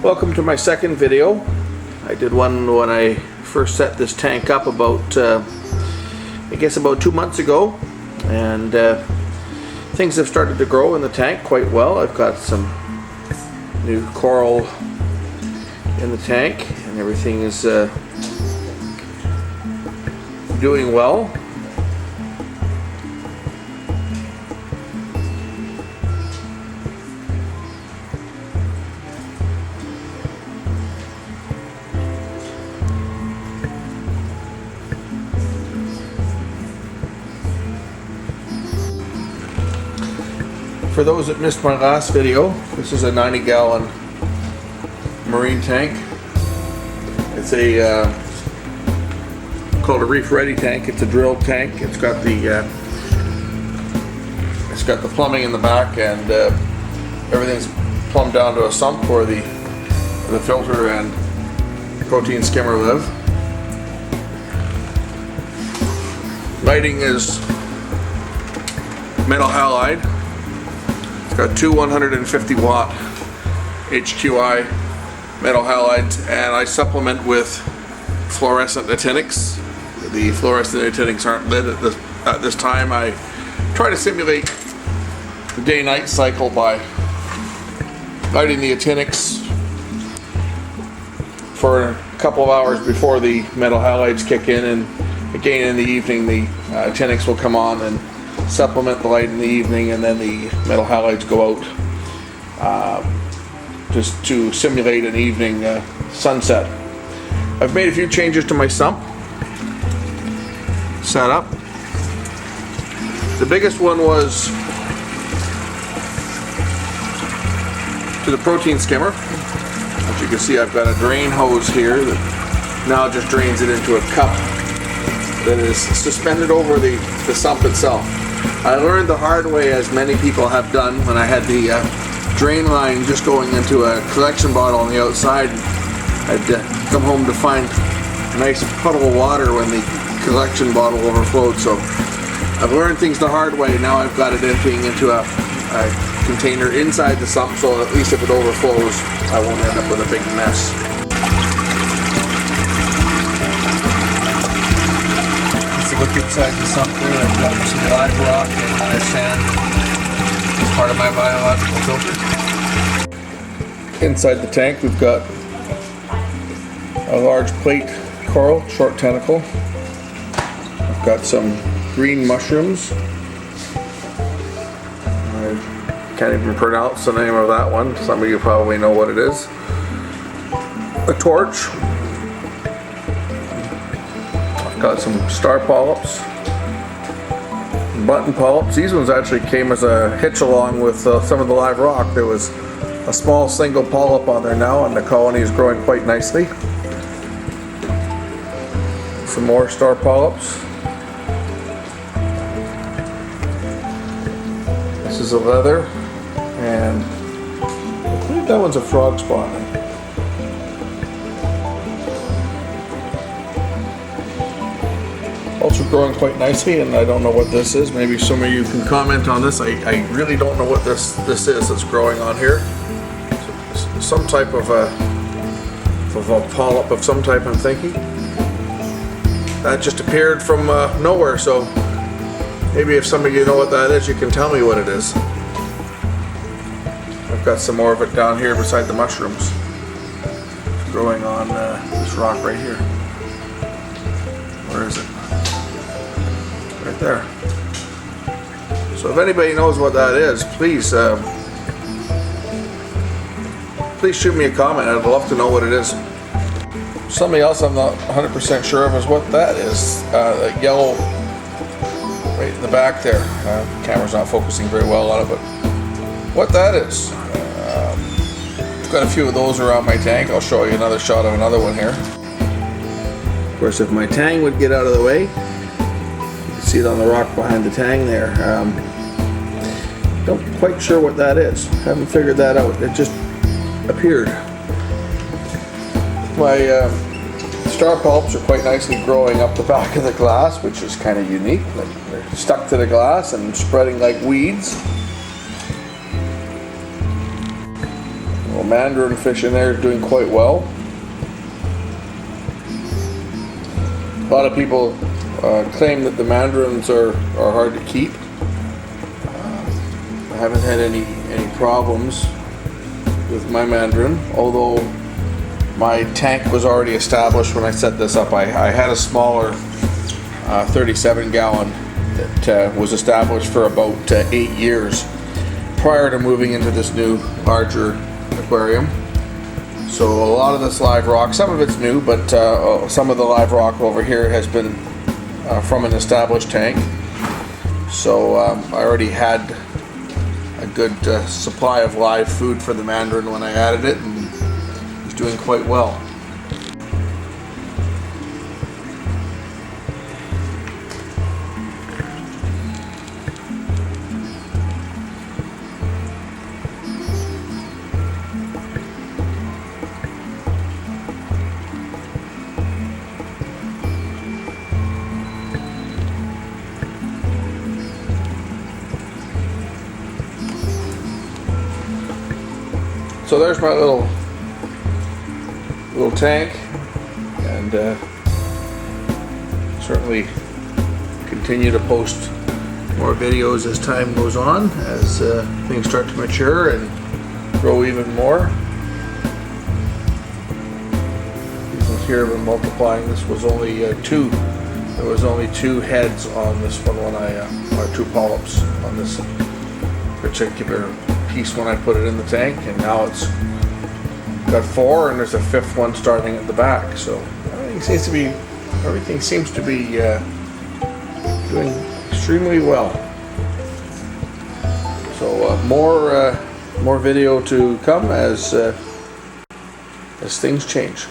Welcome to my second video. I did one when I first set this tank up about, I guess about 2 months ago, and things have started to grow in the tank quite well. I've got some new coral in the tank and everything is doing well. For those that missed my last video, this is a 90-gallon marine tank. It's a called a reef ready tank. It's a drilled tank. It's got the plumbing in the back, and everything's plumbed down to a sump where the filter and protein skimmer live. Lighting is metal halide. It's got two 150 watt HQI metal halides, and I supplement with fluorescent actinics. The fluorescent actinics aren't lit at this time. I try to simulate the day-night cycle by lighting the actinics for a couple of hours before the metal halides kick in, and again in the evening the actinics will come on and supplement the light in the evening, and then the metal halides go out just to simulate an evening sunset. I've made a few changes to my sump setup. The biggest one was to the protein skimmer. As you can see, I've got a drain hose here that now just drains it into a cup that is suspended over the sump itself. I learned the hard way, as many people have done, when I had the drain line just going into a collection bottle on the outside. I'd come home to find a nice puddle of water when the collection bottle overflowed. So I've learned things the hard way. Now I've got it emptying into a container inside the sump, so at least if it overflows, I won't end up with a big mess. Look inside the sump there. I've got some live rock and live sand as part of my biological filter. Inside the tank we've got a large plate coral, short tentacle. I've got some green mushrooms. I can't even pronounce the name of that one. Some of you probably know what it is. A torch. Got some star polyps, button polyps. These ones actually came as a hitch along with some of the live rock. There was a small single polyp on there now, and the colony is growing quite nicely. Some more star polyps. This is a leather, and I believe that one's a frog spawn. Also growing quite nicely, and I don't know what this is. Maybe some of you can comment on this. I really don't know what this is that's growing on here. Some type of a polyp of some type, I'm thinking. That just appeared from nowhere, so maybe if some of you know what that is, you can tell me what it is. I've got some more of it down here beside the mushrooms. It's growing on this rock right here. Where is it? Right there. So if anybody knows what that is, please shoot me a comment. I'd love to know what it is. Something else I'm not 100% sure of is what that is. That yellow right in the back there. The camera's not focusing very well on it, but what that is. I've got a few of those around my tank. I'll show you another shot of another one here. Of course, if my tang would get out of the way, see it on the rock behind the tang there. Don't quite sure what that is. Haven't figured that out. It just appeared. My star polyps are quite nicely growing up the back of the glass, which is kind of unique. They're stuck to the glass and spreading like weeds. The mandarin fish in there is doing quite well. A lot of people claim that the mandarins are hard to keep. I haven't had any problems with my mandarin, although my tank was already established when I set this up. I had a smaller 37 gallon that was established for about 8 years prior to moving into this new larger aquarium. So a lot of this live rock, some of it's new, but some of the live rock over here has been from an established tank. So I already had a good supply of live food for the mandarin when I added it, and he's doing quite well. So there's my little tank, and certainly continue to post more videos as time goes on, as things start to mature and grow even more. You can hear them multiplying. This was only two. There was only 2 heads on this one when or 2 polyps on this particular piece when I put it in the tank, and now it's got 4, and there's a 5th one starting at the back. So everything seems to be doing extremely well. So more video to come as things change.